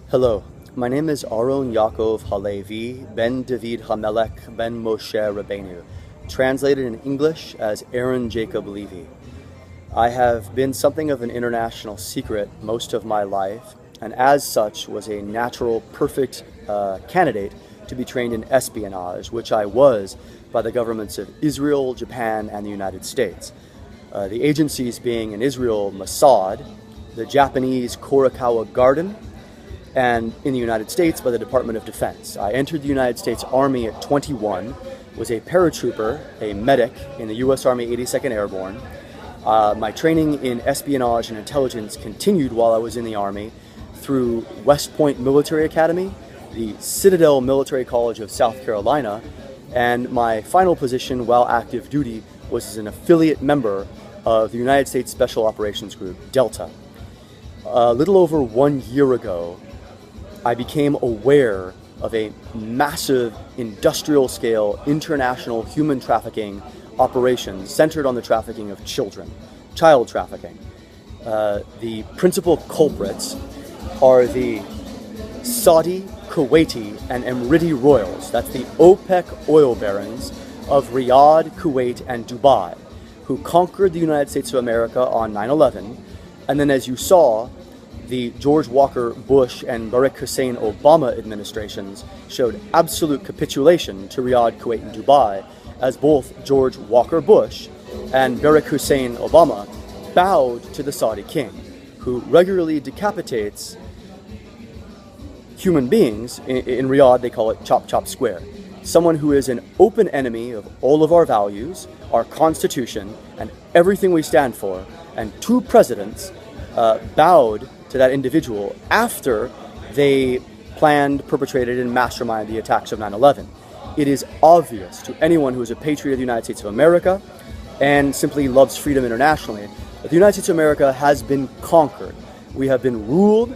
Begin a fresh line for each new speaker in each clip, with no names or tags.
Hello, my name is Aron Yaakov Halevi ben David Hamelech ben Moshe Rabbeinu, translated in English as Aaron Jacob Levy. I have been something of an international secret most of my life, and as such was a natural, perfect candidate to be trained in espionage, which I was by the governments of Israel, Japan, and the United States. The agencies being in Israel, Mossad, the Japanese Korikawa Garden, and in the United States by the Department of Defense. I entered the United States Army at 21, was a paratrooper, a medic in the U.S. Army 82nd Airborne. My training in espionage and intelligence continued while I was in the Army through West Point Military Academy, the Citadel Military College of South Carolina, and my final position while active duty was as an affiliate member of the United States Special Operations Group, Delta. A little over 1 year ago, I became aware of a massive industrial-scale international human trafficking operation centered on the trafficking of children, child trafficking. The principal culprits are the Saudi, Kuwaiti, and Emirati royals. That's the OPEC oil barons of Riyadh, Kuwait, and Dubai, who conquered the United States of America on 9/11, and then, as you saw, the George Walker Bush and Barack Hussein Obama administrations showed absolute capitulation to Riyadh, Kuwait, and Dubai, as both George Walker Bush and Barack Hussein Obama bowed to the Saudi king, who regularly decapitates human beings. In Riyadh, they call it chop chop square. Someone who is an open enemy of all of our values, our constitution, and everything we stand for, and two presidents bowed to that individual after they planned, perpetrated, and masterminded the attacks of 9/11. It is obvious to anyone who is a patriot of the United States of America and simply loves freedom internationally that the United States of America has been conquered. We have been ruled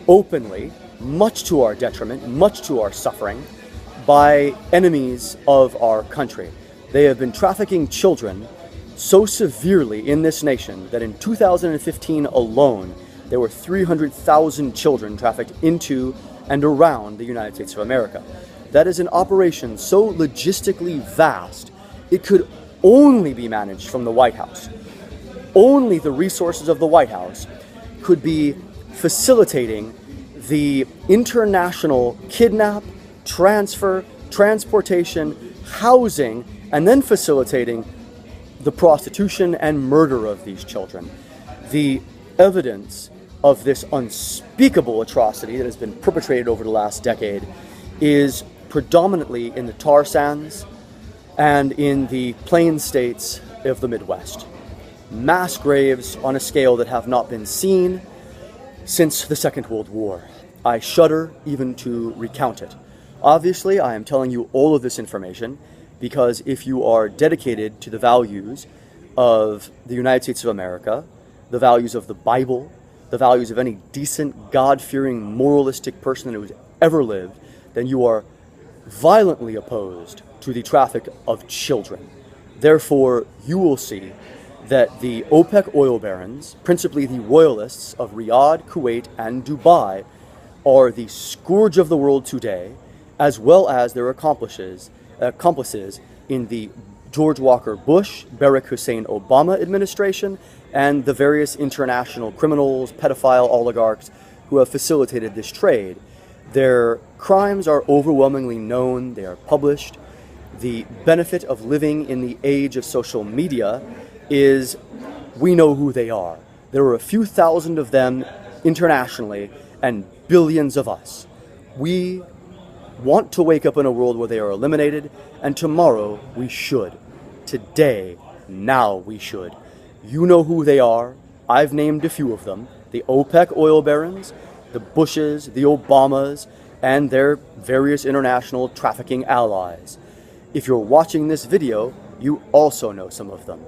openly, much to our detriment, much to our suffering, by enemies of our country. They have been trafficking children so severely in this nation that in 2015 alone, there were 300,000 children trafficked into and around the United States of America. That is an operation so logistically vast, it could only be managed from the White House. Only the resources of the White House could be facilitating the international kidnap, transfer, transportation, housing, and then facilitating the prostitution and murder of these children. The evidence of this unspeakable atrocity that has been perpetrated over the last decade is predominantly in the tar sands and in the plain states of the Midwest. Mass graves on a scale that have not been seen since the Second World War. I shudder even to recount it. Obviously, I am telling you all of this information because if you are dedicated to the values of the United States of America, the values of the Bible, the values of any decent, God-fearing, moralistic person who has ever lived, then you are violently opposed to the traffic of children. Therefore, you will see that the OPEC oil barons, principally the royalists of Riyadh, Kuwait, and Dubai, are the scourge of the world today, as well as their accomplices in the George Walker Bush, Barack Hussein Obama administration, and the various international criminals, pedophile oligarchs who have facilitated this trade. Their crimes are overwhelmingly known, they are published. The benefit of living in the age of social media is we know who they are. There are a few thousand of them internationally and billions of us. We want to wake up in a world where they are eliminated, and tomorrow we should. Today, now we should. You know who they are. I've named a few of them. The OPEC oil barons, the Bushes, the Obamas, and their various international trafficking allies. If you're watching this video, you also know some of them.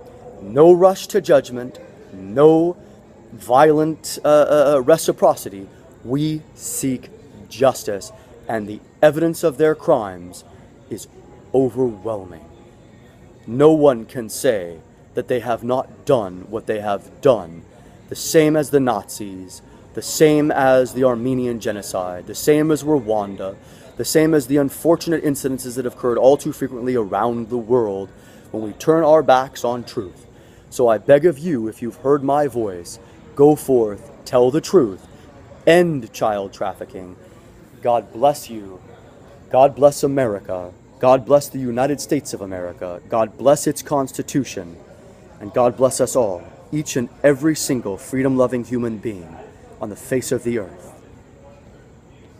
No rush to judgment, no violent reciprocity. We seek justice, and the evidence of their crimes is overwhelming. No one can say that they have not done what they have done, the same as the Nazis, the same as the Armenian genocide, the same as Rwanda, the same as the unfortunate incidences that have occurred all too frequently around the world when we turn our backs on truth. So I beg of you, if you've heard my voice, go forth, tell the truth, end child trafficking. God bless you. God bless America. God bless the United States of America. God bless its Constitution. And God bless us all, each and every single freedom-loving human being on the face of the earth.